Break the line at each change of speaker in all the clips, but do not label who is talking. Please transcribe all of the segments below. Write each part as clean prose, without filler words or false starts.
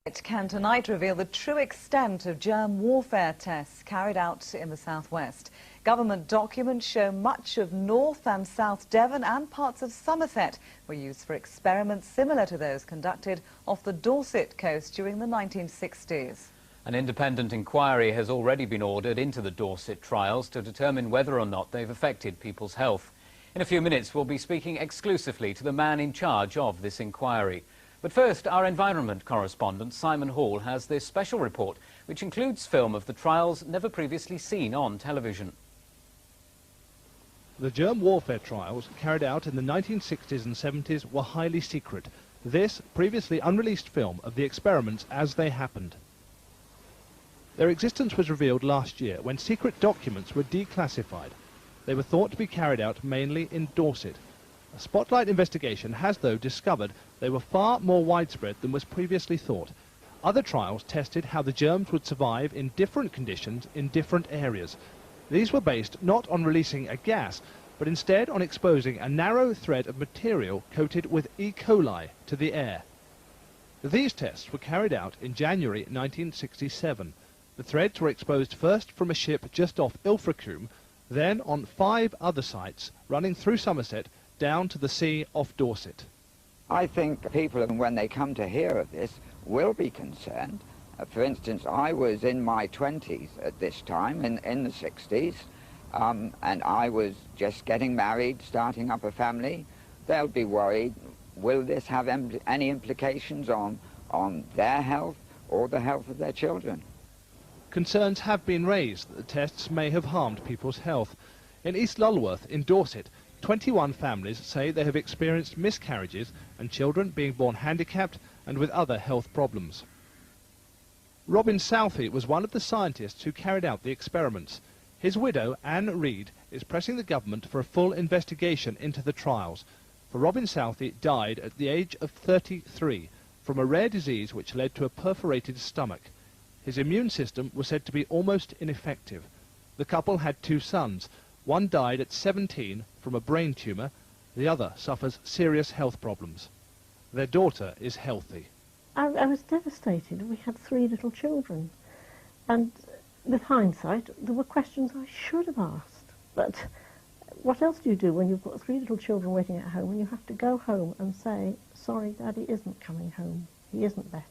It can tonight reveal the true extent of germ warfare tests carried out in the southwest. Government documents show much of North and South Devon and parts of Somerset were used for experiments similar to those conducted off the Dorset coast during the 1960s.
An independent inquiry has already been ordered into the Dorset trials to determine whether or not they've affected people's health. In a few minutes, we'll be speaking exclusively to the man in charge of this inquiry. But first, our environment correspondent, Simon Hall, has this special report, which includes film of the trials never previously seen on television.
The germ warfare trials carried out in the 1960s and 70s were highly secret. This, previously unreleased film of the experiments as they happened. Their existence was revealed last year when secret documents were declassified. They were thought to be carried out mainly in Dorset. A spotlight investigation has, though, discovered they were far more widespread than was previously thought. Other trials tested how the germs would survive in different conditions in different areas. These were based not on releasing a gas, but instead on exposing a narrow thread of material coated with E. coli to the air. These tests were carried out in January 1967. The threads were exposed first from a ship just off Ilfracombe, then on 5 other sites running through Somerset down to the sea off Dorset.
I think people, when they come to hear of this, will be concerned. For instance, I was in my 20s at this time, in the 60s, and I was just getting married, starting up a family. They'll be worried, will this have any implications on their health or the health of their children?
Concerns have been raised that the tests may have harmed people's health. In East Lulworth, in Dorset, 21 families say they have experienced miscarriages and children being born handicapped and with other health problems. Robin Southey was one of the scientists who carried out the experiments. His widow, Anne Reid, is pressing the government for a full investigation into the trials. For Robin Southey died at the age of 33 from a rare disease which led to a perforated stomach. His immune system was said to be almost ineffective. The couple had 2 sons. One died at 17 from a brain tumour, the other suffers serious health problems. Their daughter is healthy.
I was devastated. We had 3 little children, and with hindsight there were questions I should have asked. But what else do you do when you've got 3 little children waiting at home and you have to go home and say, sorry, Daddy isn't coming home, he isn't better?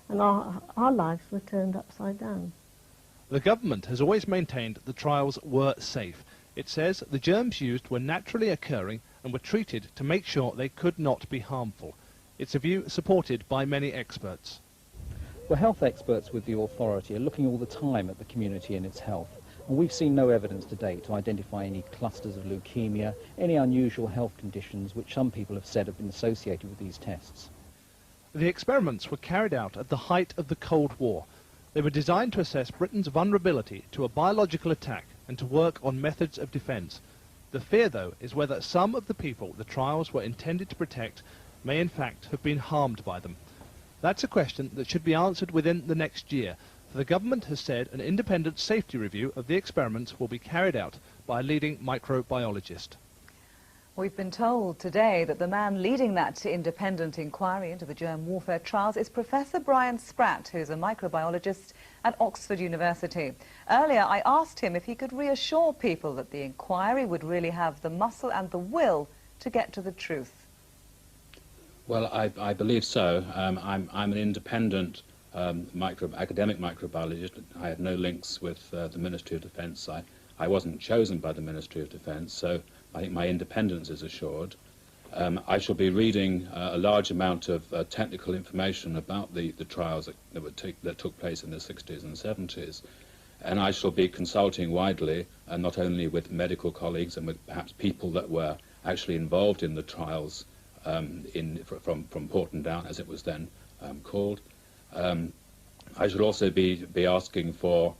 And our lives were turned upside down.
The government has always maintained the trials were safe. It says the germs used were naturally occurring and were treated to make sure they could not be harmful. It's a view supported by many experts.
Well, health experts with the authority are looking all the time at the community and its health. And we've seen no evidence to date to identify any clusters of leukemia, any unusual health conditions which some people have said have been associated with these tests.
The experiments were carried out at the height of the Cold War. They were designed to assess Britain's vulnerability to a biological attack and to work on methods of defence. The fear, though, is whether some of the people the trials were intended to protect may in fact have been harmed by them. That's a question that should be answered within the next year, for the government has said an independent safety review of the experiments will be carried out by a leading microbiologist.
We've been told today that the man leading that independent inquiry into the germ warfare trials is Professor Brian Spratt, who's a microbiologist at Oxford University. Earlier, I asked him if he could reassure people that the inquiry would really have the muscle and the will to get to the truth.
Well, I believe so. I'm an independent academic microbiologist. I have no links with the Ministry of Defence. I wasn't chosen by the Ministry of Defence, so I think my independence is assured. I shall be reading a large amount of technical information about the trials that took place in the 60s and 70s, and I shall be consulting widely, not only with medical colleagues and with perhaps people that were actually involved in the trials from Porton Down, as it was then called. I should also be asking for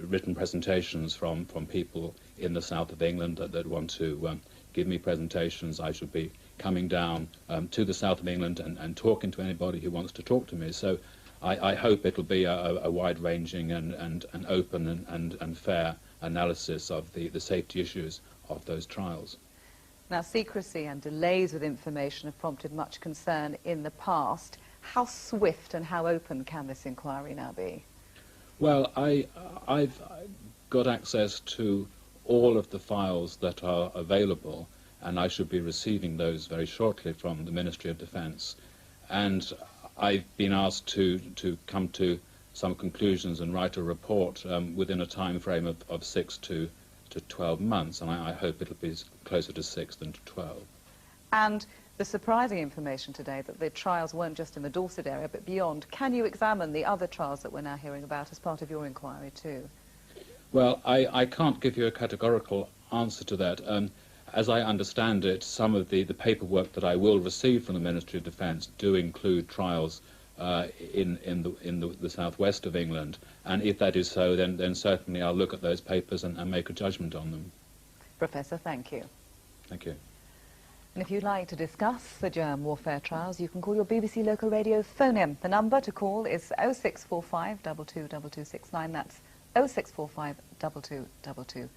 written presentations from people in the south of England that want to give me presentations. I should be coming down to the south of England and talking to anybody who wants to talk to me. So I hope it'll be a wide-ranging and open and fair analysis of the safety issues of those trials.
Now, secrecy and delays with information have prompted much concern in the past. How swift and how open can this inquiry now be?
Well, I've got access to all of the files that are available, and I should be receiving those very shortly from the Ministry of Defence. And I've been asked to come to some conclusions and write a report within a time frame of 6 to 12 months, and I hope it'll be closer to 6 than to 12.
And the surprising information today that the trials weren't just in the Dorset area but beyond. Can you examine the other trials that we're now hearing about as part of your inquiry too?
Well, I can't give you a categorical answer to that. As I understand it, some of the paperwork that I will receive from the Ministry of Defence do include trials in the southwest of England, and if that is so, then certainly I'll look at those papers and make a judgment on them.
Professor, thank you.
Thank you.
And if you'd like to discuss the germ warfare trials, you can call your BBC Local Radio phone in. The number to call is 0645 222269. That's 0645 222269.